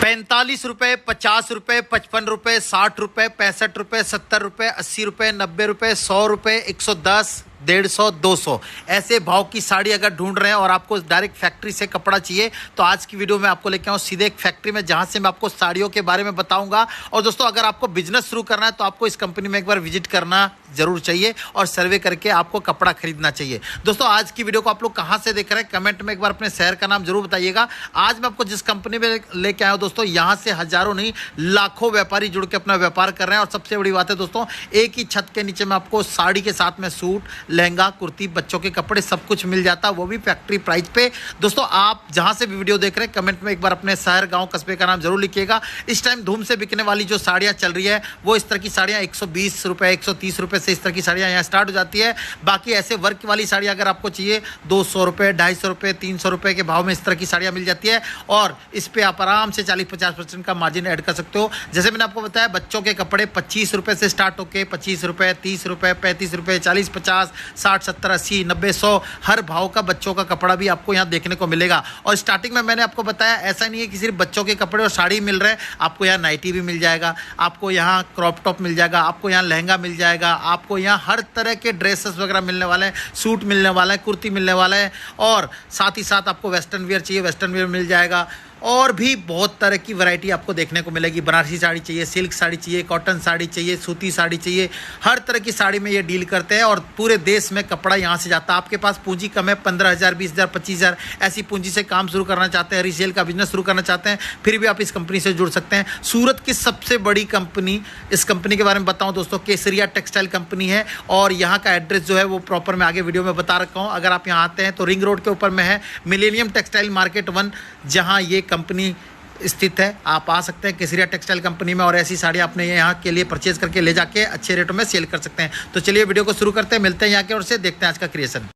₹45, ₹50, ₹55, ₹60, ₹65, ₹70, ₹80, ₹90, ₹100, ₹110, 150, 200 ऐसे भाव की साड़ी अगर ढूंढ रहे हैं और आपको डायरेक्ट फैक्ट्री से कपड़ा चाहिए तो आज की वीडियो में आपको लेके आऊँ सीधे एक फैक्ट्री में, जहां से मैं आपको साड़ियों के बारे में बताऊंगा। और दोस्तों, अगर आपको बिजनेस शुरू करना है तो आपको इस कंपनी में एक बार विजिट करना जरूर चाहिए और सर्वे करके आपको कपड़ा खरीदना चाहिए। दोस्तों, आज की वीडियो को आप लोग कहां से देख रहे हैं, कमेंट में एक बार अपने शहर का नाम जरूर बताइएगा। आज मैं आपको जिस कंपनी में लेके आया हूं दोस्तों, यहां से हजारों नहीं लाखों व्यापारी जुड़ के अपना व्यापार कर रहे हैं। और सबसे बड़ी बात है दोस्तों, एक ही छत के नीचे में आपको साड़ी के साथ में सूट, लहंगा, कुर्ती, बच्चों के कपड़े सब कुछ मिल जाता है, वो भी फैक्ट्री प्राइस पे। दोस्तों, आप जहां से भी वीडियो देख रहे हैं कमेंट में एक बार अपने शहर, गांव, कस्बे का नाम जरूर लिखिएगा। इस टाइम धूम से बिकने वाली जो साड़ियां चल रही है वो इस तरह की साड़ियां ₹120, ₹130 से इस तरह की साड़ियां यहाँ स्टार्ट हो जाती है। बाकी ऐसे वर्क वाली साड़ी अगर आपको चाहिए ₹200, ₹250, ₹300 के भाव में इस तरह की साड़ियां मिल जाती है। और इस पे आप आराम से 40-50% का मार्जिन ऐड कर सकते हो। जैसे मैंने आपको बताया, बच्चों के कपड़े ₹25 से स्टार्ट होके ₹25, ₹30, ₹35, ₹40, ₹50, ₹60, ₹70, ₹80, ₹90, ₹100 हर भाव का बच्चों का कपड़ा भी आपको यहाँ देखने को मिलेगा। और स्टार्टिंग में मैंने आपको बताया, ऐसा नहीं है कि सिर्फ बच्चों के कपड़े और साड़ी मिल रहे हैं, आपको यहाँ नाइटी भी मिल जाएगा, आपको यहाँ क्रॉप टॉप मिल जाएगा, आपको यहाँ लहंगा मिल जाएगा, आपको यहाँ हर तरह के ड्रेसेस वगैरह मिलने वाले हैं, सूट मिलने वाला है, कुर्ती मिलने वाला है। और साथ ही साथ आपको वेस्टर्न वियर चाहिए, वेस्टर्न वियर मिल जाएगा। और भी बहुत तरह की वैरायटी आपको देखने को मिलेगी। बनारसी साड़ी चाहिए, सिल्क साड़ी चाहिए, कॉटन साड़ी चाहिए, सूती साड़ी चाहिए, हर तरह की साड़ी में ये डील करते हैं। और पूरे देश में कपड़ा यहाँ से जाता है। आपके पास पूंजी कम है, 15,000, 20,000, 25,000 ऐसी पूंजी से काम शुरू करना चाहते हैं, रीसेल का बिजनेस शुरू करना चाहते हैं, फिर भी आप इस कंपनी से जुड़ सकते हैं। सूरत की सबसे बड़ी कंपनी, इस कंपनी के बारे में बताऊँ दोस्तों, केसरिया टेक्सटाइल कंपनी है। और यहाँ का एड्रेस जो है वो प्रॉपर मैं आगे वीडियो में बता रखा हूँ। अगर आप यहाँ आते हैं तो रिंग रोड के ऊपर में है मिलेनियम टेक्सटाइल मार्केट 1, जहाँ ये कंपनी स्थित है। आप आ सकते हैं केसरिया टेक्सटाइल कंपनी में और ऐसी साड़ियाँ अपने यहाँ के लिए परचेज करके ले जाके अच्छे रेटों में सेल कर सकते हैं। तो चलिए वीडियो को शुरू करते हैं, मिलते हैं यहाँ के और से देखते हैं आज का क्रिएशन।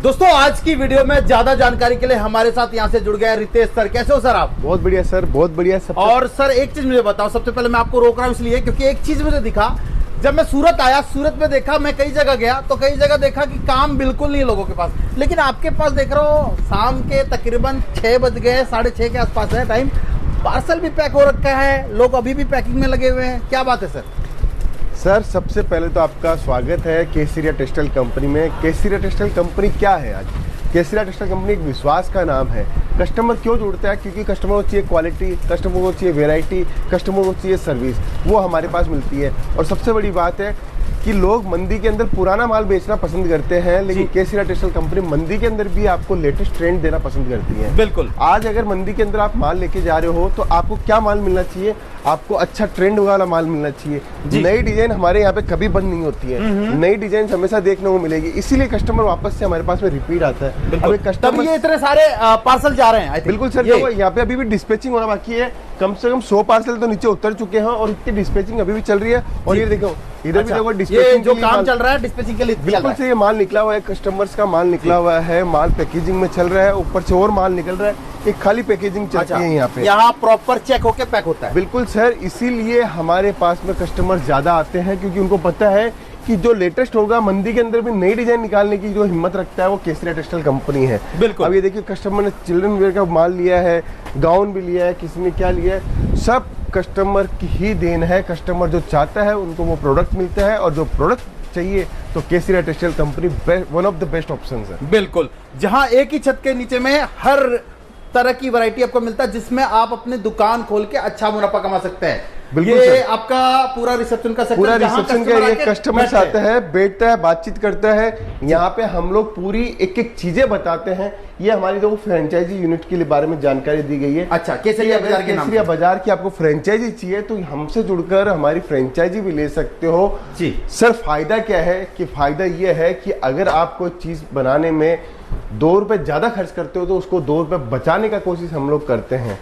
दोस्तों, आज की वीडियो में ज्यादा जानकारी के लिए हमारे साथ यहाँ से जुड़ गए रितेश सर। कैसे हो सर आप? बहुत बढ़िया सर, बहुत बढ़िया सब। और सर एक चीज मुझे बताओ, सबसे पहले मैं आपको रोक रहा हूँ इसलिए क्योंकि एक चीज मुझे दिखा, जब मैं सूरत आया, सूरत में देखा, मैं कई जगह गया तो कई जगह देखा कि काम बिल्कुल नहीं है लोगों के पास, लेकिन आपके पास देख रहा हूँ शाम के तकरीबन 6 बज गए, 6:30 के आसपास है टाइम, पार्सल भी पैक हो रखा है, लोग अभी भी पैकिंग में लगे हुए हैं। क्या बात है सर? सर सबसे पहले तो आपका स्वागत है केसरिया टेक्सटाइल कंपनी में। केसरिया टेक्सटाइल कंपनी क्या है? आज केसरिया टेक्सटाइल कंपनी एक विश्वास का नाम है। कस्टमर क्यों जुड़ता है? क्योंकि कस्टमर को चाहिए क्वालिटी, कस्टमर को चाहिए वैरायटी, कस्टमर को चाहिए सर्विस, वो हमारे पास मिलती है। और सबसे बड़ी बात है कि लोग मंदी के अंदर पुराना माल बेचना पसंद करते हैं, लेकिन केसरिया टेक्सटाइल कंपनी मंदी के अंदर भी आपको लेटेस्ट ट्रेंड देना पसंद करती है। बिल्कुल। आज अगर मंदी के अंदर आप माल लेके जा रहे हो तो आपको क्या माल मिलना चाहिए? आपको अच्छा ट्रेंड वाला माल मिलना चाहिए। नई डिजाइन हमारे यहाँ पे कभी बंद नहीं होती है, नई डिजाइन हमेशा देखने को मिलेगी, इसीलिए कस्टमर वापस से हमारे पास में रिपीट आता है। अभी कस्टमर ये इतने सारे पार्सल जा रहे हैं। बिल्कुल सर, यहाँ पे अभी भी डिस्पैचिंग होना बाकी है। कम से कम 100 पार्सल तो नीचे उतर चुके हैं और इतनी डिस्पैचिंग अभी भी चल रही है। और ये देखो, इधर भी देखो डिस्पैचिंग जो काम चल रहा है डिस्पैचिंग के लिए। बिल्कुल से ये माल निकला हुआ है, कस्टमर्स का माल निकला हुआ है, माल पैकेजिंग में चल रहा है, ऊपर से और माल निकल रहा है, एक खाली पैकेजिंग चलती है यहाँ पे। यहाँ प्रॉपर चेक होके पैक होता है। बिल्कुल सर, इसीलिए हमारे पास में कस्टमर ज्यादा आते हैं, क्योंकि उनको पता है कि जो लेटेस्ट होगा, मंदी के अंदर भी नई डिजाइन निकालने की जो हिम्मत रखता है वो केसरिया टेक्सटाइल कंपनी है। बिल्कुल। अब ये देखिए, कस्टमर ने चिल्ड्रन वेयर का माल लिया है, गाउन भी लिया है, किसी ने क्या लिया है, सब कस्टमर की ही देन है। कस्टमर जो चाहता है उनको वो प्रोडक्ट मिलता है, और जो प्रोडक्ट चाहिए तो Kesariya textile company one of the best option है। बिल्कुल, जहां एक ही छत के नीचे में हर तरह की वैरायटी आपको मिलता है, जिसमें आप अपनी दुकान खोल के अच्छा मुनाफा कमा सकते हैं। बिल्कुल ये सर, आपका पूरा रिसेप्शन का सेक्शन, पूरा रिसेप्शन का ये कस्टमर आता है, बैठता है, बातचीत करता है। यहाँ पे हम लोग पूरी एक एक चीजें बताते हैं। ये हमारी जो फ्रेंचाइजी यूनिट के बारे में जानकारी दी गई है। अच्छा, केसरिया बाजार के नाम से। केसरिया बाजार की आपको फ्रेंचाइजी चाहिए तो हमसे जुड़कर हमारी फ्रेंचाइजी भी ले सकते हो जी। सर फायदा क्या है? कि फायदा ये है कि अगर आप कोई चीज बनाने में ₹2 ज्यादा खर्च करते हो तो उसको ₹2 बचाने का कोशिश हम लोग करते हैं।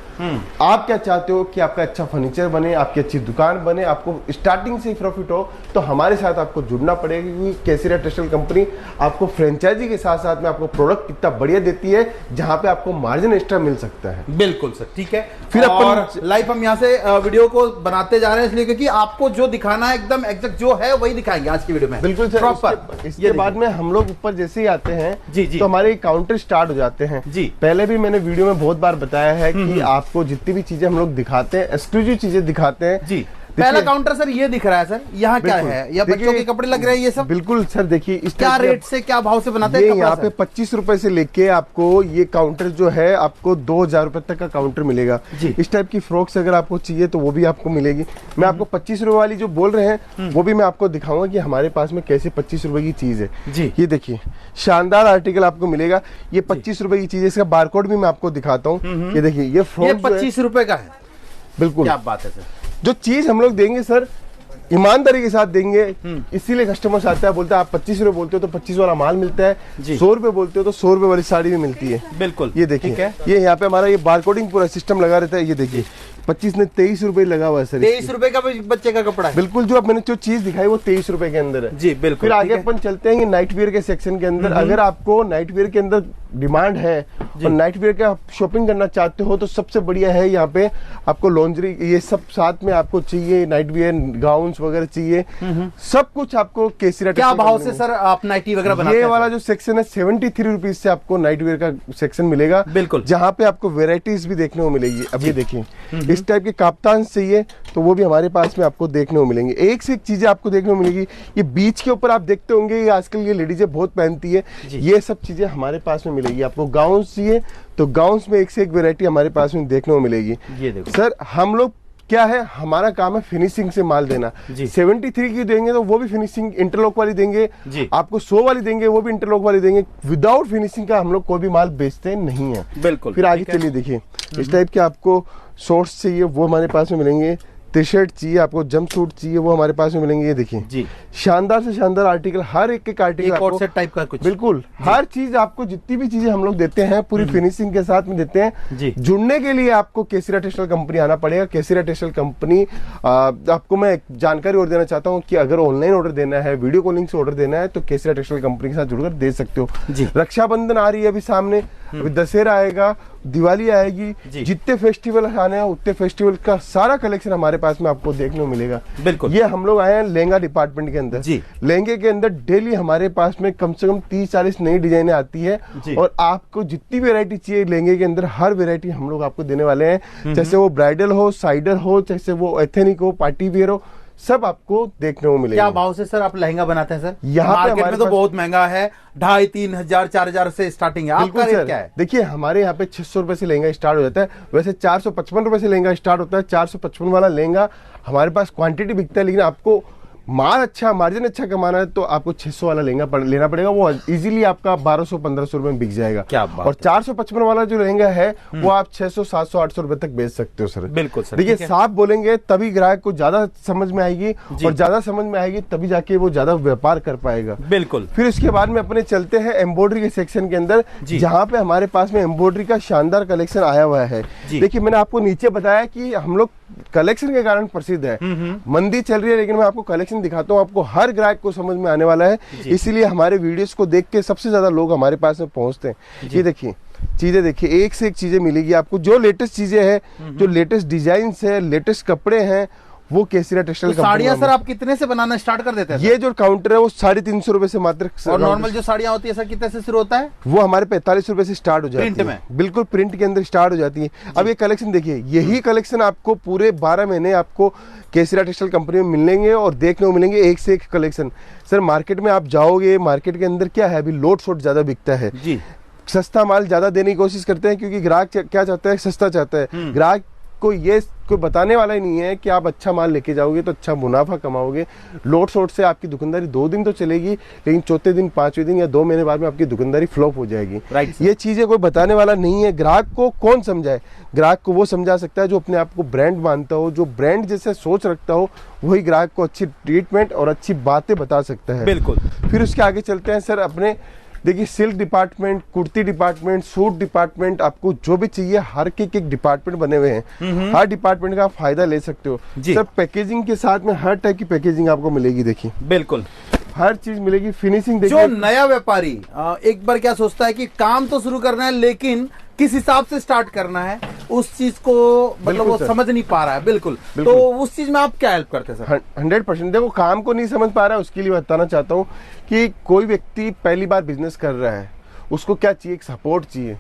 आप क्या चाहते हो कि आपका अच्छा फर्नीचर बने, आपकी अच्छी दुकान बने, आपको स्टार्टिंग से ही प्रॉफिट हो, तो हमारे साथ आपको जुड़ना पड़ेगा, क्योंकि केसरिया टेक्सटाइल कंपनी आपको फ्रेंचाइजी के साथ साथ में आपको प्रोडक्ट इतना बढ़िया देती है जहां पे आपको मार्जिन एक्स्ट्रा मिल सकता है। बिल्कुल सर, ठीक है। फिर अपन लाइव हम यहाँ से वीडियो को बनाते जा रहे हैं, इसलिए क्योंकि आपको जो दिखाना है एकदम एग्जैक्ट जो है वही दिखाएंगे आज की वीडियो में। बिल्कुल सर। इसके बाद में हम लोग ऊपर जैसे ही आते हैं जी, तो हमारे काउंटर स्टार्ट हो जाते हैं जी। पहले भी मैंने वीडियो में बहुत बार बताया है कि आपको जितनी भी चीजें हम लोग दिखाते हैं, एक्सक्लूसिव चीजें दिखाते हैं जी। पहला काउंटर सर ये दिख रहा है सर, यहाँ क्या है? या बच्चों के कपड़े लग रहे हैं ये सब? बिल्कुल सर, देखिए इस क्या रेट से, क्या भाव से बनाते हैं? ये यहाँ पे 25 रुपए से लेके आपको ये काउंटर जो है आपको 2000 रुपए तक का काउंटर मिलेगा जी। इस टाइप की फ्रॉक्स अगर आपको चाहिए तो वो भी आपको मिलेगी। मैं आपको 25 रुपए वाली जो बोल रहे हैं वो भी मैं आपको दिखाऊंगा कि हमारे पास में कैसे 25 रुपए की चीज है जी। ये देखिए शानदार आर्टिकल आपको मिलेगा। ये 25 रुपए की चीज है, इसका बारकोड भी मैं आपको दिखाता हूँ। ये देखिए ये फ्रॉक 25 रुपए का है। बिल्कुल, क्या बात है सर। जो चीज हम लोग देंगे सर ईमानदारी के साथ देंगे, इसीलिए कस्टमर्स आता है, बोलता है आप 25 रुपए बोलते हो तो 25 वाला माल मिलता है, 100 रुपए बोलते हो तो 100 रुपए वाली साड़ी भी मिलती है। बिल्कुल, ये देखिए ये यहाँ पे हमारा ये बारकोडिंग पूरा सिस्टम लगा रहता है। ये देखिए 25 ने 23 रुपए लगा हुआ है सर। 23 रुपए का बच्चे का कपड़ा है। बिल्कुल, जो मैंने जो चीज दिखाई वो 23 रुपए के अंदर है जी। बिल्कुल। फिर आगे अपन चलते हैं नाइट वेयर के सेक्शन के अंदर। अगर आपको नाइट वेयर के अंदर डिमांड है और नाइट वेयर का शॉपिंग करना चाहते हो तो सबसे बढ़िया है यहाँ पे आपको लॉन्ड्री ये सब साथ में आपको चाहिए, नाइट वेयर गाउन्स वगैरह चाहिए, सब कुछ आपको केसरिया। क्या भाव से सर आप नाइटी वगैरह बनाते हैं? ये वाला जो सेक्शन है 73 रुपीज से आपको नाइट वेयर का सेक्शन मिलेगा। बिल्कुल, जहाँ पे आपको वेराइटीज भी देखने को मिलेगी। अब ये देखिए इस टाइप के काप्तान चाहिए तो वो भी हमारे पास में आपको देखने को मिलेंगे। एक से एक चीजें आपको देखने को मिलेगी। ये बीच के ऊपर आप देखते होंगे ये आजकल ये लेडीजें बहुत पहनती है, ये सब चीजें हमारे पास में मिलेगी। आपको गाउन्स चाहिए तो गाउन्स में एक से एक वैरायटी हमारे पास में देखने को मिलेगी। ये देखो सर, हम लोग क्या है, हमारा काम है फिनिशिंग से माल देना। 73 की देंगे तो वो भी फिनिशिंग इंटरलॉक वाली देंगे, आपको 100 वाली देंगे वो भी इंटरलॉक वाली देंगे। विदाउट फिनिशिंग का हम लोग कोई भी माल बेचते नहीं है। बिल्कुल। फिर आगे चलिए देखिए इस टाइप के आपको शॉर्ट्स चाहिए वो हमारे पास में मिलेंगे, टी शर्ट चाहिए, आपको जंप सूट चाहिए वो हमारे पास में मिलेंगे। ये देखिए जी, शानदार से शानदार आर्टिकल, हर एक आर्टिकल कोट सेट टाइप का कुछ। बिल्कुल, हर चीज आपको जितनी भी चीजें हम लोग देते हैं पूरी फिनिशिंग के साथ में देते हैं जी। जुड़ने के लिए आपको केसरिया टेक्सटाइल कंपनी आना पड़ेगा। केसरिया टेक्सटाइल कंपनी आपको मैं एक जानकारी और देना चाहता हूँ कि अगर ऑनलाइन ऑर्डर देना है, वीडियो कॉलिंग से ऑर्डर देना है तो केसरिया टेक्सटाइल कंपनी के साथ जुड़कर दे सकते हो। रक्षाबंधन आ रही है अभी सामने, अभी दशहरा आएगा, दिवाली आएगी, जितने फेस्टिवल आने हैं उतने फेस्टिवल का सारा कलेक्शन हमारे पास में आपको देखने को मिलेगा। बिल्कुल। ये हम लोग आए हैं लहंगा डिपार्टमेंट के अंदर जी। लहंगे के अंदर डेली हमारे पास में कम से कम 30-40 नई डिजाइने आती है और आपको जितनी वेरायटी चाहिए लहंगे के अंदर हर वेरायटी हम लोग आपको देने वाले हैं। जैसे वो ब्राइडल हो, साइडर हो, जैसे वो एथेनिक हो, पार्टी वेयर हो, सब आपको देखने को मिलेगा। क्या भाव से सर आप लहंगा बनाते हैं सर? यहाँ पे मार्केट में तो बहुत महंगा है, 2500, 3000, 4000 से स्टार्टिंग है। आपका रेट क्या है? देखिए हमारे यहाँ पे 600 रुपए से लहंगा स्टार्ट हो जाता है। वैसे 455 रुपए से लहंगा स्टार्ट होता है। 455 वाला लहंगा हमारे पास क्वांटिटी बिकता है, लेकिन आपको माल अच्छा, मार्जिन अच्छा कमाना है तो आपको 600 वाला लहंगा लेना पड़ेगा। वो इजीली आपका 1200-1500 रुपए में बिक जाएगा। क्या बात। और 455 वाला जो लहंगा है वो आप 600, 700, 800 रुपए तक बेच सकते हो सर। बिल्कुल सर। देखिए साफ बोलेंगे तभी ग्राहक को ज्यादा समझ में आएगी और ज्यादा समझ में आएगी तभी जाके वो ज्यादा व्यापार कर पाएगा। बिल्कुल। फिर उसके बाद में अपने चलते हैं एम्ब्रॉयडरी के सेक्शन के अंदर, जहाँ पे हमारे पास में एम्ब्रॉयडरी का शानदार कलेक्शन आया हुआ है। देखिए मैंने आपको नीचे बताया कि हम लोग कलेक्शन के कारण प्रसिद्ध है। मंदी चल रही है लेकिन मैं आपको कलेक्शन दिखाता हूँ, आपको हर ग्राहक को समझ में आने वाला है। इसीलिए हमारे वीडियोस को देख के सबसे ज्यादा लोग हमारे पास में पहुंचते हैं। ये देखिए चीजें, देखिए एक से एक चीजें मिलेगी आपको। जो लेटेस्ट चीजें हैं, जो लेटेस्ट डिजाइन है, लेटेस्ट कपड़े हैं, वो केसरिया टेक्सटाइल तो साड़ियाँ सर आप कितने से बनाना स्टार्ट कर देते हैं? ये जो काउंटर है वो 350 रुपए से मात्र। और नॉर्मल जो साड़ियाँ होती है सर कितने से शुरू होता है? वो हमारे 45 रुपए से स्टार्ट हो जाती है। प्रिंट में? बिल्कुल प्रिंट के अंदर स्टार्ट हो जाती है। अब ये कलेक्शन देखिए, यही कलेक्शन आपको पूरे 12 महीने आपको केसरिया टेक्सटाइल कंपनी में मिलेंगे और देखने को मिलेंगे एक से एक कलेक्शन। सर मार्केट में आप जाओगे, मार्केट के अंदर क्या है, अभी लोड शॉट ज्यादा बिकता है जी। सस्ता माल ज्यादा देने की कोशिश करते हैं क्योंकि ग्राहक क्या चाहता है, सस्ता चाहता है। ग्राहक को ये कोई बताने वाला ही नहीं है कि आप अच्छा माल लेके जाओगे तो अच्छा मुनाफा कमाओगे। लोड शॉट से आपकी दुकानदारी 2 दिन तो चलेगी, लेकिन चौथे दिन, 5वें दिन या 2 महीने बाद में आपकी दुकानदारी फ्लॉप हो जाएगी। ये चीजें कोई बताने वाला नहीं है। ग्राहक को कौन समझाए? ग्राहक को वो समझा सकता है जो अपने आप को ब्रांड मानता हो, जो ब्रांड जैसे सोच रखता हो, वही ग्राहक को अच्छी ट्रीटमेंट और अच्छी बातें बता सकता है। बिल्कुल। फिर उसके आगे चलते हैं सर अपने, देखिए silk department, kurti department, suit department, आपको जो भी चाहिए हर एक डिपार्टमेंट बने हुए हैं। हर डिपार्टमेंट का आप फायदा ले सकते हो। सर पैकेजिंग के साथ में हर टाइप की पैकेजिंग आपको मिलेगी। देखिए बिल्कुल हर चीज मिलेगी। फिनिशिंग देखिए, जो नया व्यापारी एक बार क्या सोचता है कि काम तो शुरू करना है लेकिन किस हिसाब से स्टार्ट करना है, उस चीज को मतलब वो समझ नहीं पा रहा है। बिल्कुल। तो उस चीज में आप क्या हेल्प करते हैं सर? 100%। देखो काम को नहीं समझ पा रहा है उसके लिए बताना चाहता हूँ कि कोई व्यक्ति पहली बार बिजनेस कर रहा है, उसको क्या चाहिए, एक सपोर्ट चाहिए।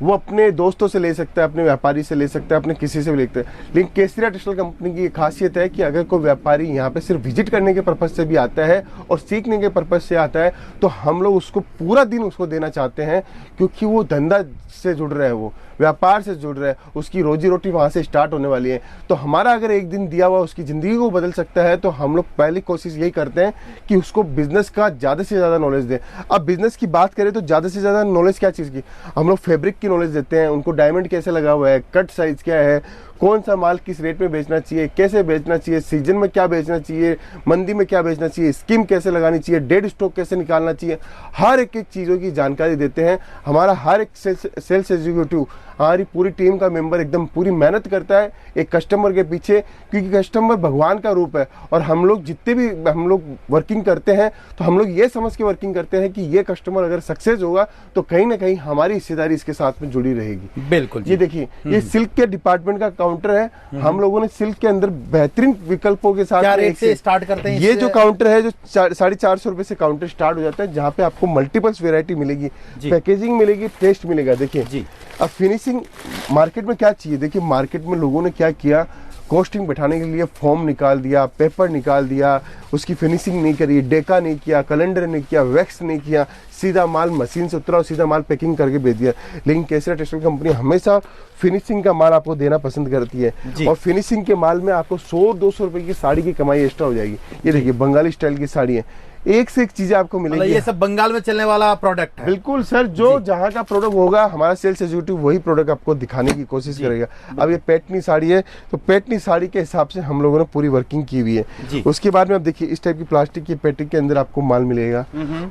वो अपने दोस्तों से ले सकता है, अपने व्यापारी से ले सकता है, अपने किसी से भी ले सकता है। लेकिन केसरिया टेक्सटाइल कंपनी की खासियत है कि अगर कोई व्यापारी यहाँ पे सिर्फ विजिट करने के पर्पज से भी आता है और सीखने के पर्पज से आता है, तो हम लोग उसको पूरा दिन उसको देना चाहते हैं, क्योंकि वो धंधा से जुड़ रहा है, वो व्यापार से जुड़ रहा है, उसकी रोजी रोटी वहाँ से स्टार्ट होने वाली है। तो हमारा अगर एक दिन दिया हुआ उसकी ज़िंदगी को बदल सकता है, तो हम लोग पहली कोशिश यही करते हैं कि उसको बिजनेस का ज़्यादा से ज़्यादा नॉलेज दें। अब बिजनेस की बात करें तो ज़्यादा से ज़्यादा नॉलेज क्या चीज़ की, हम लोग फैब्रिक की नॉलेज देते हैं, उनको डायमंड कैसे लगा हुआ है, कट साइज क्या है, कौन सा माल किस रेट में बेचना चाहिए, कैसे बेचना चाहिए, सीजन में क्या बेचना चाहिए, मंदी में क्या बेचना चाहिए, स्कीम कैसे लगानी चाहिए, डेड स्टॉक कैसे निकालना चाहिए, हर एक चीज़ों की जानकारी देते हैं। हमारा हर एक सेल्स एग्जीक्यूटिव, हमारी पूरी टीम का मेंबर एकदम पूरी मेहनत करता है एक कस्टमर के पीछे, क्योंकि कस्टमर भगवान का रूप है। और हम लोग जितने भी हम लोग वर्किंग करते हैं, तो हम लोग ये समझ के वर्किंग करते हैं कि ये कस्टमर अगर सक्सेस होगा तो कहीं ना कहीं हमारी हिस्सेदारी इसके साथ में जुड़ी रहेगी। बिल्कुल। ये देखिए, ये सिल्क के डिपार्टमेंट का काउंटर है। हम लोगों ने सिल्क के अंदर बेहतरीन विकल्पों के साथ क्या रेट से स्टार्ट करते हैं? ये जो काउंटर है, जो 450 रुपए से काउंटर स्टार्ट हो जाता है, जहाँ पे आपको मल्टीपल्स वेरायटी मिलेगी, पैकेजिंग मिलेगी, टेस्ट मिलेगा। देखिए जी, अब फिनिशिंग मार्केट में क्या चाहिए, देखिए मार्केट में लोगों ने क्या किया, कॉस्टिंग बैठाने के लिए फॉर्म निकाल दिया, पेपर निकाल दिया, उसकी फिनिशिंग नहीं करी, डेका नहीं किया, कैलेंडर नहीं किया, वैक्स नहीं किया, सीधा माल मशीन से उतरा और सीधा माल पैकिंग करके भेज दिया। लेकिन केसरिया टेक्सटाइल कंपनी हमेशा फिनिशिंग का माल आपको देना पसंद करती है, और फिनिशिंग के माल में आपको 100-200 रुपए की साड़ी की कमाई एक्स्ट्रा हो जाएगी। ये देखिए बंगाली स्टाइल की साड़ी है, एक से एक चीजें आपको मिलेगी। ये सब बंगाल में चलने वाला प्रोडक्ट है। बिल्कुल सर, जो जहाँ का प्रोडक्ट होगा हमारा सेल्स एग्जीक्यूटिव वही प्रोडक्ट आपको दिखाने की कोशिश करेगा। अब ये पैटनी साड़ी है, तो पैटनी साड़ी के हिसाब से हम लोगों ने पूरी वर्किंग की हुई है। उसके बाद में आप देखिए इस टाइप की प्लास्टिक की पैकिंग के अंदर आपको माल मिलेगा।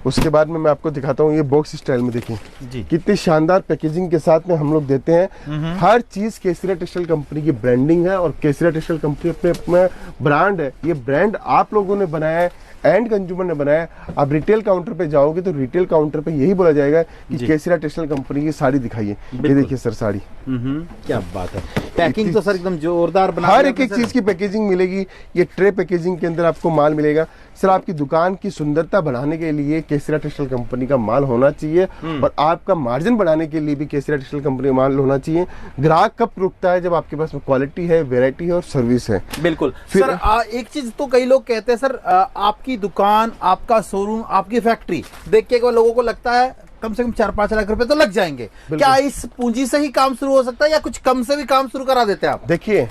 उसके बाद में मैं आपको दिखाता हूँ, ये बॉक्स स्टाइल में देखिए कितनी शानदार पैकेजिंग के साथ में हम लोग देते हैं। हर चीज केसरिया टेक्सटाइल कंपनी की ब्रांडिंग है, और केसरिया टेक्सटाइल कंपनी अपने ब्रांड है। ये ब्रांड आप लोगों ने बनाया है, एंड कंज्यूमर ने बनाया। आप रिटेल काउंटर पे जाओगे तो रिटेल काउंटर पे यही बोला जाएगा कि केसरिया टेक्सटाइल कंपनी की साड़ी दिखाइए। ये देखिए सर साड़ी, क्या बात है, पैकिंग तो सर एकदम जोरदार बना, हर एक चीज की पैकेजिंग मिलेगी। ये ट्रे पैकेजिंग के अंदर आपको माल मिलेगा। सर आपकी दुकान की सुंदरता बढ़ाने के लिए केसरिया टेक्सटाइल कंपनी का माल होना चाहिए, और आपका मार्जिन बढ़ाने के लिए भी केसरिया टेक्सटाइल कंपनी का माल होना चाहिए। ग्राहक कब रुकता है, जब आपके पास में क्वालिटी है, वेरायटी है और सर्विस है। बिल्कुल सर, एक चीज तो कई लोग कहते हैं सर, आपकी दुकान, आपका शोरूम, आपकी फैक्ट्री देख के लोगों को लगता है कम से कम 4-5 लाख रुपए तो लग जाएंगे। क्या इस पूंजी से ही काम शुरू हो सकता है, या कुछ कम से भी काम शुरू करा देते हैं आप? देखिए,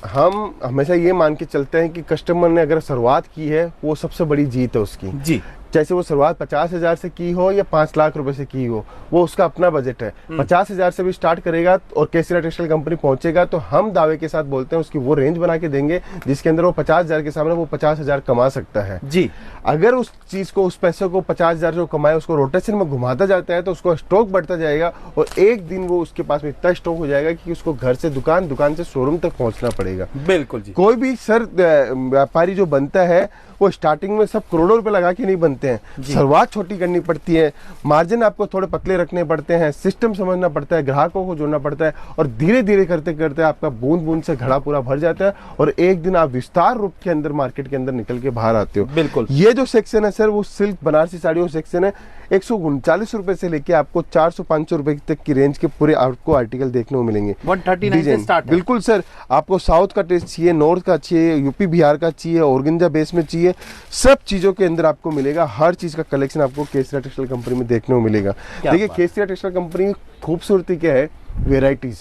हम हमेशा ये मान के चलते हैं कि कस्टमर ने अगर शुरुआत की है, वो सबसे बड़ी जीत है उसकी। जी, चाहे वो शुरुआत 50,000 से की हो या 5 लाख रुपए से की हो, वो उसका अपना बजट है। 50,000 से भी स्टार्ट करेगा और केसरिया टेक्सटाइल कंपनी पहुंचेगा, तो हम दावे के साथ बोलते हैं उसकी वो रेंज बना के देंगे जिसके अंदर वो 50,000 के सामने वो 50,000 कमा सकता है। जी, अगर उस चीज को, उस पैसे को 50,000 जो कमाए उसको रोटेशन में घुमाता जाता है, तो उसको स्टॉक बढ़ता जाएगा, और एक दिन वो उसके पास में इतना स्टॉक हो जाएगा कि उसको घर से दुकान, दुकान से शोरूम तक पहुंचना पड़ेगा। बिल्कुल जी। कोई भी सर व्यापारी जो बनता है, वो स्टार्टिंग में सब करोड़ों रुपए लगा के नहीं बनते हैं। शुरुआत छोटी करनी पड़ती है, मार्जिन आपको थोड़े पतले रखने पड़ते हैं, सिस्टम समझना पड़ता है, ग्राहकों को जोड़ना पड़ता है, और धीरे धीरे करते करते आपका बूंद बूंद से घड़ा पूरा भर जाता है, और एक दिन आप विस्तार रूप के अंदर मार्केट के अंदर निकल के बाहर आते हो। बिल्कुल। ये जो सेक्शन है सर, वो सिल्क बनारसी साड़ियों सेक्शन है। 139 रुपए से लेके आपको 400-500 रुपए तक की रेंज के पूरे आपको आर्टिकल देखने को मिलेंगे। 139 से स्टार्ट। बिल्कुल सर, आपको साउथ का टेस्ट चाहिए, नॉर्थ का चाहिए, यूपी बिहार का चाहिए, ऑर्गेन्जा बेस में चाहिए, सब चीजों के अंदर आपको मिलेगा। हर चीज का कलेक्शन आपको केसरिया टेक्सटाइल कंपनी में देखने को मिलेगा। देखिए केसरिया टेक्सटाइल कंपनी की खूबसूरती क्या है, वेराइटीज,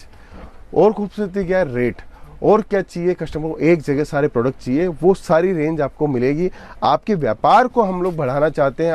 और खूबसूरती क्या है, रेट, और क्या चाहिए कस्टमर को, एक जगह सारे प्रोडक्ट चाहिए, वो सारी रेंज आपको मिलेगी। आपके व्यापार को हम लोग बढ़ाना चाहते हैं।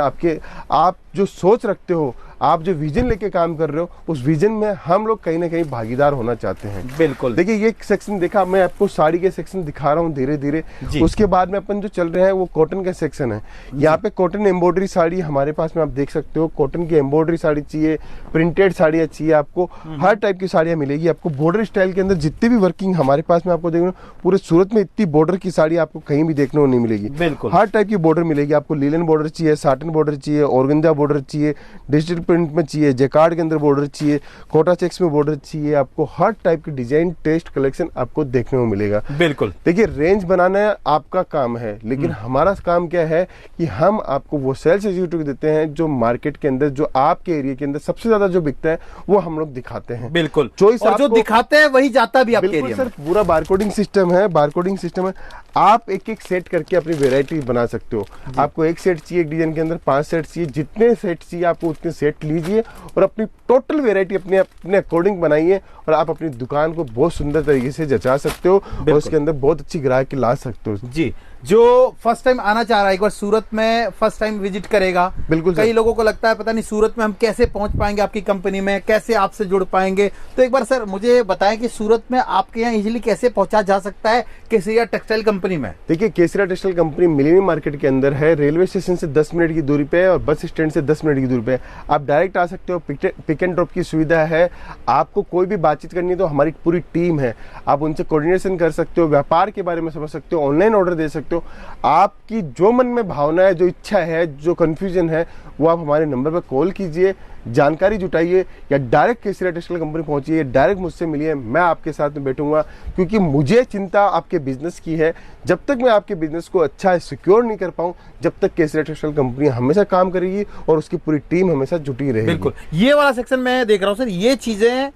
आप जो सोच रखते हो, आप जो विजन लेके काम कर रहे हो, उस विजन में हम लोग कहीं ना कहीं भागीदार होना चाहते हैं। बिल्कुल। देखिए ये सेक्शन देखा, मैं आपको साड़ी के सेक्शन दिखा रहा हूँ धीरे धीरे। उसके बाद में अपन जो चल रहे हैं वो कॉटन का सेक्शन है। यहाँ पे कॉटन एम्ब्रॉयडरी साड़ी हमारे पास में आप देख सकते हो। कॉटन की एम्ब्रॉयडरी साड़ी चाहिए, प्रिंटेड साड़ियाँ चाहिए, आपको हर टाइप की साड़ियाँ मिलेगी। आपको बॉर्डर स्टाइल के अंदर जितनी भी वर्किंग हमारे पास में आपको देखना, पूरे सूरत में इतनी बॉर्डर की साड़ी आपको कहीं भी देखने को नहीं मिलेगी। बिल्कुल। हर टाइप की बॉर्डर मिलेगी आपको। लीलन बॉर्डर चाहिए, साटन बॉर्डर चाहिए, ऑर्गेन्जा बॉर्डर बॉर्डर चाहिए, डिजिटल प्रिंट में चाहिए, जेकार्ड के अंदर बॉर्डर चाहिए, कोटा चेक्स में बॉर्डर चाहिए, आपको हर टाइप की डिजाइन टेस्ट कलेक्शन आपको देखने को मिलेगा। बिल्कुल। देखिए रेंज बनाना आपका काम है, लेकिन हमारा काम क्या है कि हम आपको वो सेल्स एग्जीक्यूटिव देते हैं जो मार्केट के अंदर, जो आपके एरिया के अंदर सबसे ज्यादा जो बिकता है वो हम लोग दिखाते हैं। बिल्कुल। चॉइस और जो दिखाते हैं वही जाता भी आपके बिल्कुल एरिया सर, पूरा बारकोडिंग सिस्टम है, बारकोडिंग सिस्टम है। आप एक एक सेट करके अपनी वेरायटी बना सकते हो। आपको एक सेट चाहिए, एक डिजाइन के अंदर 5 सेट चाहिए, जितने सेट चाहिए आपको उतने सेट लीजिए और अपनी टोटल वेरायटी अपने अकॉर्डिंग बनाइए और आप अपनी दुकान को बहुत सुंदर तरीके से जचा सकते हो और उसके अंदर बहुत अच्छी ग्राहक ला सकते हो। जी, जो फर्स्ट टाइम आना चाह रहा है, एक बार सूरत में फर्स्ट टाइम विजिट करेगा, बिल्कुल। कई लोगों को लगता है पता नहीं सूरत में हम कैसे पहुंच पाएंगे आपकी कंपनी में, कैसे आपसे जुड़ पाएंगे, तो एक बार सर मुझे बताएं कि सूरत में आपके यहाँ इजीली कैसे पहुंचा जा सकता है केसरिया टेक्सटाइल कंपनी में। देखिए केसरिया टेक्सटाइल कंपनी मिलेनियम मार्केट के अंदर है, रेलवे स्टेशन से 10 मिनट की दूरी पे है और बस स्टैंड से 10 मिनट की दूरी पे है। आप डायरेक्ट आ सकते हो, पिक एंड ड्रॉप की सुविधा है। आपको कोई भी बातचीत करनी है तो हमारी पूरी टीम है, आप उनसे कोऑर्डिनेशन कर सकते हो, व्यापार के बारे में समझ सकते हो, ऑनलाइन ऑर्डर दे सकते हो। आपकी जो मन में भावना है, जो इच्छा है, जो कंफ्यूजन है, वो आप हमारे नंबर पर कॉल कीजिए, जानकारी जुटाइए या डायरेक्ट केसरिया टेक्सटाइल कंपनी पहुंचिए, डायरेक्ट मुझसे मिलिए, मैं आपके साथ में बैठूंगा। क्योंकि मुझे चिंता आपके बिजनेस की है। जब तक मैं आपके बिजनेस को अच्छा सिक्योर नहीं कर पाऊं, जब तक केसरिया टेक्सटाइल कंपनी हमेशा काम करेगी और उसकी पूरी टीम हमेशा जुटी रहेगी। बिल्कुल। ये वाला सेक्शन मैं देख रहा हूँ सर, ये चीजें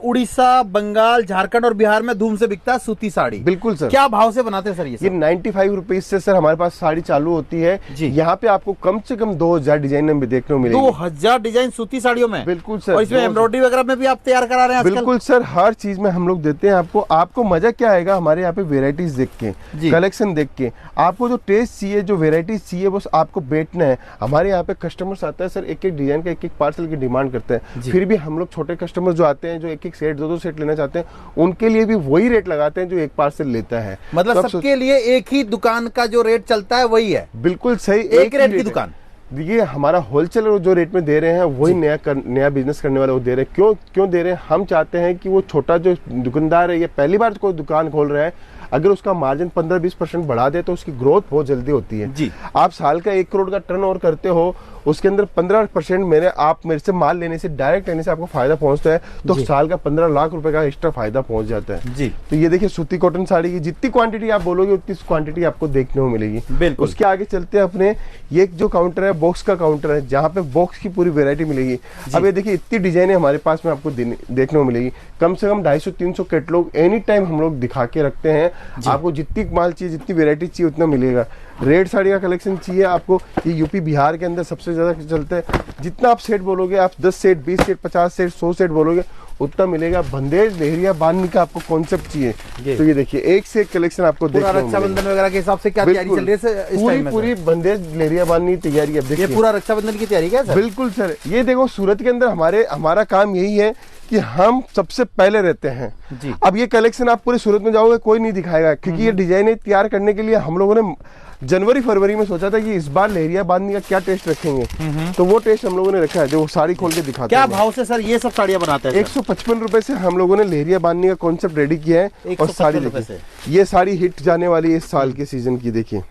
उड़ीसा, बंगाल, झारखंड और बिहार में धूम से बिकता है सूती साड़ी। बिल्कुल सर। क्या भाव से बनाते हैं सर ये 95 रुपीज से सर हमारे पास साड़ी चालू होती है। यहाँ पे आपको कम से कम 2000 डिजाइन भी देखने को मिलेगी। 2000 डिजाइन सूती साड़ियों में? बिल्कुल सर। और इसमें एम्ब्रॉयडरी वगैरह में भी आप तैयार करा रहे हैं आजकल? बिल्कुल सर, हर चीज में हम लोग देते हैं आपको। आपको मजा क्या आएगा हमारे यहाँ पे वेराइटीज देख के, कलेक्शन देख के। आपको जो टेस्ट चाहिए, जो वेराइटीज चाहिए, बस आपको बैठना है। हमारे यहाँ पे कस्टमर्स आता है सर, एक एक डिजाइन का एक एक पार्सल की डिमांड करते हैं। फिर भी हम लोग छोटे कस्टमर जो आते हैं, जो एक एक सेट, 2-2 सेट लेना चाहते हैं, उनके लिए भी वही रेट लगाते हैं जो एक पार्सल लेता है। मतलब सबके लिए एक ही दुकान का जो रेट चलता है वही है? बिल्कुल सही, एक रेट की दुकान। देखिए हमारा होलसेलर जो रेट में दे रहे हैं वही नया बिजनेस करने वाले वो दे रहे हैं। क्यों दे रहे हैं? हम चाहते हैं कि वो छोटा जो दुकानदार है, ये पहली बार कोई दुकान खोल रहा है, अगर उसका मार्जिन 15-20% बढ़ा दे तो उसकी ग्रोथ बहुत जल्दी होती है। जी। आप साल का 1 करोड़ का टर्नओवर करते हो, उसके अंदर 15% आप मेरे से माल लेने से, डायरेक्ट लेने से आपको फायदा पहुंचता है, तो साल का 15 लाख रुपए का एक्स्ट्रा फायदा पहुंच जाता है। जी। तो ये देखिए सूती कॉटन साड़ी की जितनी क्वांटिटी आप बोलोगे उतनी क्वांटिटी आपको देखने को मिलेगी। उसके आगे चलते हैं अपने, ये जो काउंटर है बॉक्स का काउंटर है, जहाँ पे बॉक्स की पूरी वेरायटी मिलेगी। अब ये देखिए इतनी डिजाइने हमारे पास में आपको देखने को मिलेगी। कम से कम 250-300 कैटलॉग एनी टाइम हम लोग दिखा के रखते हैं। आपको जितनी माल चाहिए, जितनी वेरायटी चाहिए उतना मिलेगा। रेड साड़ी का कलेक्शन चाहिए आपको, ये यूपी बिहार के अंदर सबसे ज्यादा चलता है। जितना आप सेट बोलोगे, आप 10 सेट, 20 सेट, 50 सेट, 100 सेट बोलोगे उतना मिलेगा। बंदेज, लेहरिया, बांधनी का आपको कॉन्सेप्ट चाहिए तो ये देखिए एक से एक कलेक्शन आपको देखने को मिलेगा। रक्षाबंधन वगैरह के हिसाब से क्या तैयारी चल रही है? पूरी बंदेज, लेहरिया, बांधनी तैयारी। अब देखिए पूरा रक्षाबंधन की तैयारी क्या सर? बिल्कुल सर। ये देखो सूरत के अंदर हमारा काम यही है कि हम सबसे पहले रहते हैं जी। अब ये कलेक्शन आप पूरे सूरत में जाओगे कोई नहीं दिखाएगा, क्योंकि ये डिजाइने तैयार करने के लिए हम लोगों ने जनवरी-फरवरी में सोचा था कि इस बार लेहरिया बांधनी का क्या टेस्ट रखेंगे, तो वो टेस्ट हम लोगों ने रखा है, जो साड़ी खोल के दिखाते हैं। क्या भाव से सर ये सब साड़ियां बनाते हैं? 155 रुपए से हम लोगों ने लेहरिया बांधनी का कॉन्सेप्ट रेडी किया है। और साड़ी देखिए, ये साड़ी हिट जाने वाली है इस साल के सीजन की। देखिए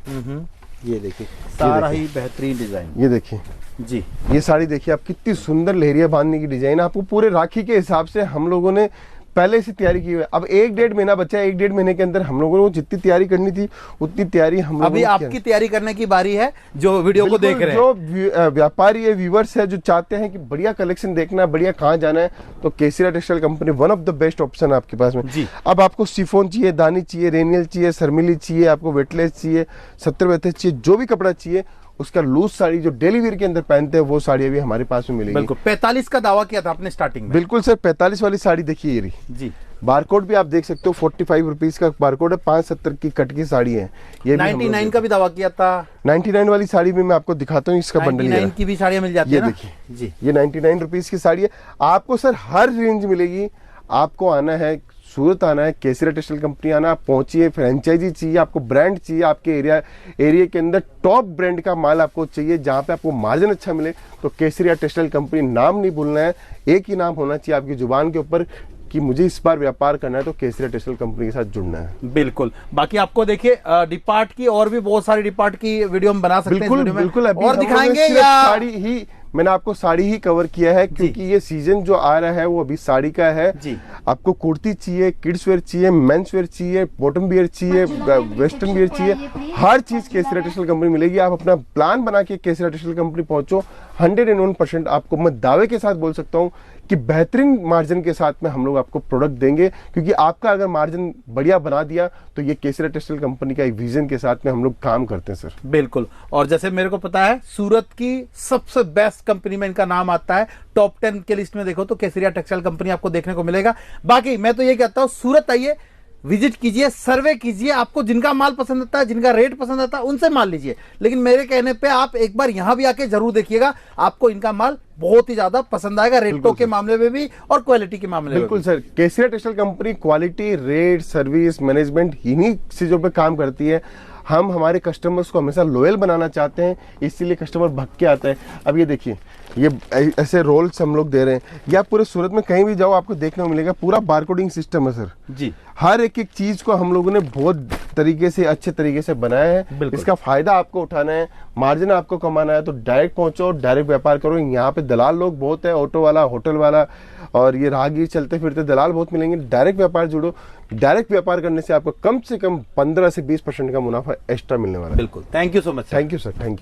ये देखिए सारा ही बेहतरीन डिजाइन। ये देखिए जी, ये साड़ी देखिए आप, कितनी सुंदर लेहरिया बांधने की डिजाइन। आपको पूरे राखी के हिसाब से हम लोगों ने पहले से तैयारी की हुई है। अब 1-1.5 महीना बचा है, 1-1.5 महीने के अंदर हम लोगों ने जितनी तैयारी करनी थी उतनी तैयारी हम अभी आपकी तैयारी करने की बारी है, जो वीडियो को देख रहे हैं। जो व्यापारी है, व्यूवर्स है, जो चाहते हैं कि बढ़िया कलेक्शन देखना है, बढ़िया कहाँ जाना है, तो Kesariya textile company one of the best option है आपके पास में जी। अब आपको शिफॉन चाहिए, दानी चाहिए, रेनियल चाहिए, शर्मिली चाहिए, आपको वेटलेस चाहिए, 70-32 चाहिए, जो भी कपड़ा चाहिए उसका लूज साड़ी जो डेली वेयर के अंदर पहनते हैं वो साड़ी अभी हमारे पास में मिलेगी। बिल्कुल 45 का दावा किया था आपने स्टार्टिंग में। बिल्कुल सर, 45 वाली साड़ी देखिए ये रही जी। बारकोड भी आप देख सकते हो, 45 रुपीज का बारकोड है, 570 की कट की साड़ी है। ये 99 का भी दावा किया था। 99 वाली साड़ी भी मैं आपको दिखाता हूँ, इसका बंडल 99 की भी साड़ियां मिल जाती है। ये देखिए जी, ये 99 रुपीज की साड़ी है। आपको सर हर रेंज मिलेगी। आपको आना है, सूरत आना है, केसरिया टेक्सटाइल कंपनी आना, आप पहुंचिए। फ्रेंचाइजी चाहिए आपको, ब्रांड चाहिए, आपके एरिया के अंदर टॉप ब्रांड का माल आपको चाहिए, जहां पे आपको मार्जिन अच्छा मिले, तो केसरिया टेक्सटाइल कंपनी नाम नहीं भूलना है। एक ही नाम होना चाहिए आपकी जुबान के ऊपर कि मुझे इस बार व्यापार करना है तो केसरिया टेक्सटाइल कंपनी के साथ जुड़ना है। बिल्कुल। बाकी आपको देखिए डिपार्ट की और भी बहुत सारी डिपार्ट की वीडियो हम बना सकते हैं। बिल्कुल और दिखाएंगे या साड़ी ही मैंने आपको साड़ी ही कवर किया है क्योंकि ये सीजन जो आ रहा है वो अभी साड़ी का है जी। आपको कुर्ती चाहिए, किड्स वेयर चाहिए, मेंस वेयर चाहिए, बॉटम वियर चाहिए, वेस्टर्न वियर चाहिए, हर चीज केसरिया टेक्सटाइल कंपनी मिलेगी। आप अपना प्लान बना के केसरिया टेक्सटाइल कंपनी पहुंचो, 101% आपको मैं दावे के साथ बोल सकता हूं कि बेहतरीन मार्जिन के साथ में हम लोग आपको प्रोडक्ट देंगे, क्योंकि आपका अगर मार्जिन बढ़िया बना दिया तो ये केसरिया टेक्सटाइल कंपनी का एक विजन के साथ में हम लोग काम करते हैं सर। बिल्कुल। और जैसे मेरे को पता है सूरत की सबसे बेस्ट कंपनी में इनका नाम आता है, टॉप 10 के लिस्ट में देखो तो केसरिया टेक्सटाइल कंपनी आपको देखने को मिलेगा। बाकी मैं तो ये कहता हूं सूरत आइए, विजिट कीजिए, सर्वे कीजिए, आपको जिनका माल पसंद आता है, जिनका रेट पसंद आता है उनसे माल लीजिए। लेकिन मेरे कहने पे आप एक बार यहां भी आके जरूर देखिएगा, आपको इनका माल बहुत ही ज्यादा पसंद आएगा, रेटों के मामले में भी और क्वालिटी के मामले में। बिल्कुल sir, Kesariya textile company quality, rate, service, management इन्हीं चीजों पे काम करती है। हम हमारे कस्टमर्स को हमेशा लॉयल बनाना चाहते हैं, इसीलिए कस्टमर भग के आता है। अब ये देखिए, ये ऐसे रोल्स हम लोग दे रहे हैं, या पूरे सूरत में कहीं भी जाओ आपको देखने को मिलेगा, पूरा बारकोडिंग सिस्टम है सर जी। हर एक चीज को हम लोगों ने बहुत तरीके से, अच्छे तरीके से बनाया है। इसका फायदा आपको उठाना है, मार्जिन आपको कमाना है तो डायरेक्ट पहुंचो, डायरेक्ट व्यापार करो। यहाँ पे दलाल लोग बहुत है, ऑटो वाला, होटल वाला और ये राहगीर चलते फिरते दलाल बहुत मिलेंगे। डायरेक्ट व्यापार जुड़ो, डायरेक्ट व्यापार करने से आपको कम से कम 15 से 20% का मुनाफा एक्स्ट्रा मिलने वाला है। बिल्कुल। Thank you so much. Thank you sir, thank you.